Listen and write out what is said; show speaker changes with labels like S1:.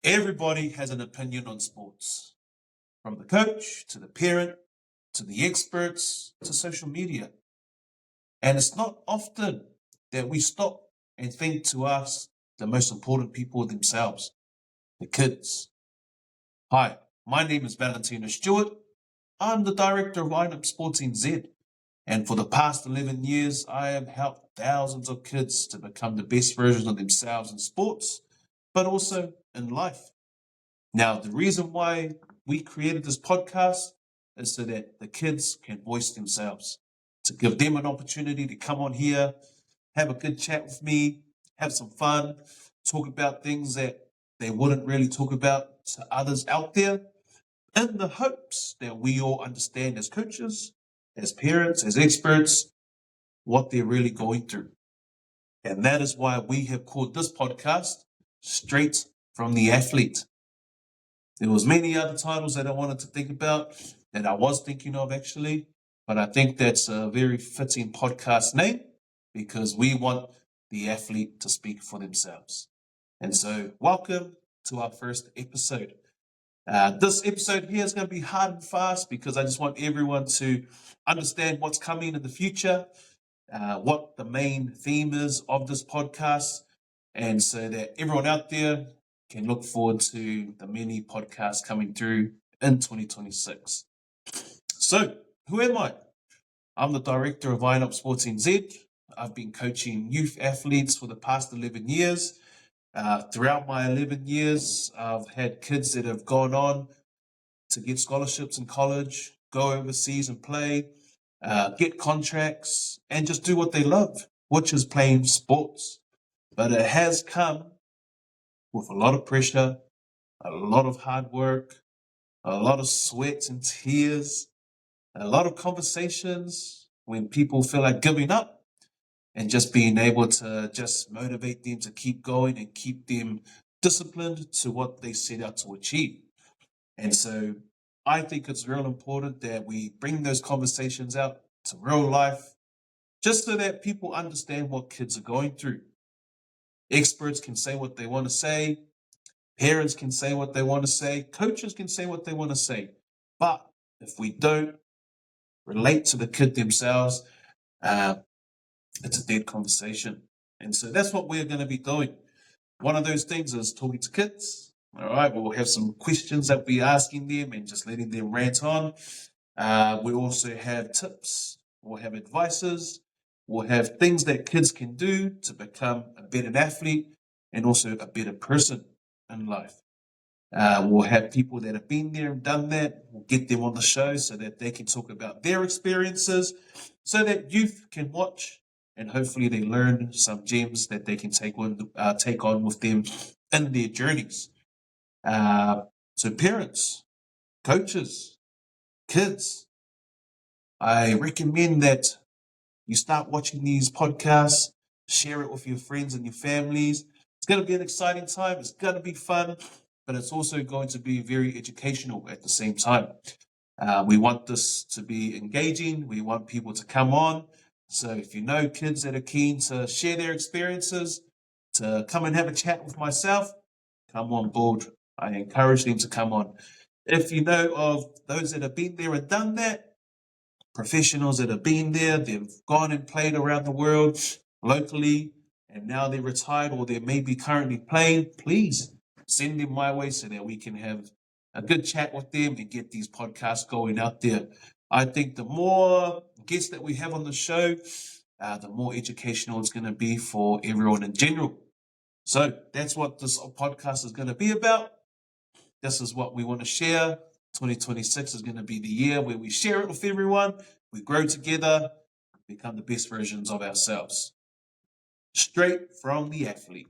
S1: Everybody has an opinion on sports, from the coach to the parent to the experts to social media. And it's not often that we stop and think to ask the most important people themselves, the kids. Hi, my name is Valentino Stewart. I'm the director of Lineup Sports NZ. And for the past 11 years, I have helped thousands of kids to become the best versions of themselves in sports, but also in life. Now, the reason why we created this podcast is so that the kids can voice themselves, to give them an opportunity to come on here, have a good chat with me, have some fun, talk about things that they wouldn't really talk about to others out there, in the hopes that we all understand as coaches, as parents, as experts, what they're really going through. And that is why we have called this podcast Straight from the Athlete. There was many other titles that I wanted to think about, that I was thinking of actually, but I think that's a very fitting podcast name because we want the athlete to speak for themselves. And so welcome to our first episode. This episode here is going to be hard and fast because I just want everyone to understand what's coming in the future, what the main theme is of this podcast, and so that everyone out there can look forward to the many podcasts coming through in 2026. So, who am I? I'm the director of Lineup Sports NZ. I've been coaching youth athletes for the past 11 years. Throughout my 11 years, I've had kids that have gone on to get scholarships in college, go overseas and play, get contracts, and just do what they love, which is playing sports. But it has come with a lot of pressure, a lot of hard work, a lot of sweat and tears, a lot of conversations when people feel like giving up, and just being able to just motivate them to keep going and keep them disciplined to what they set out to achieve. And so I think it's real important that we bring those conversations out to real life, just so that people understand what kids are going through. Experts can say what they want to say, parents can say what they want to say, coaches can say what they want to say. But if we don't relate to the kid themselves, it's a dead conversation. And so that's what we're going to be doing. One of those things is talking to kids. All right, we'll have some questions that we're asking them and just letting them rant on. We also have tips, we'll have advices, we'll have things that kids can do to become a better athlete and also a better person in life. We'll have people that have been there and done that. We'll get them on the show so that they can talk about their experiences, so that youth can watch and hopefully they learn some gems that they can take on with them in their journeys. So parents, coaches, kids, I recommend that you start watching these podcasts, share it with your friends and your families. It's going to be an exciting time. It's going to be fun, but it's also going to be very educational at the same time. We want this to be engaging. We want people to come on. So if you know kids that are keen to share their experiences, to come and have a chat with myself, come on board. I encourage them to come on. If you know of those that have been there and done that, professionals that have been there, they've gone and played around the world locally, and now they're retired or they may be currently playing, please send them my way so that we can have a good chat with them and get these podcasts going out there. I think the more guests that we have on the show, the more educational it's going to be for everyone in general. So that's what this podcast is going to be about. This is what we want to share. 2026 is going to be the year where we share it with everyone. We grow together, become the best versions of ourselves. Straight from the athlete.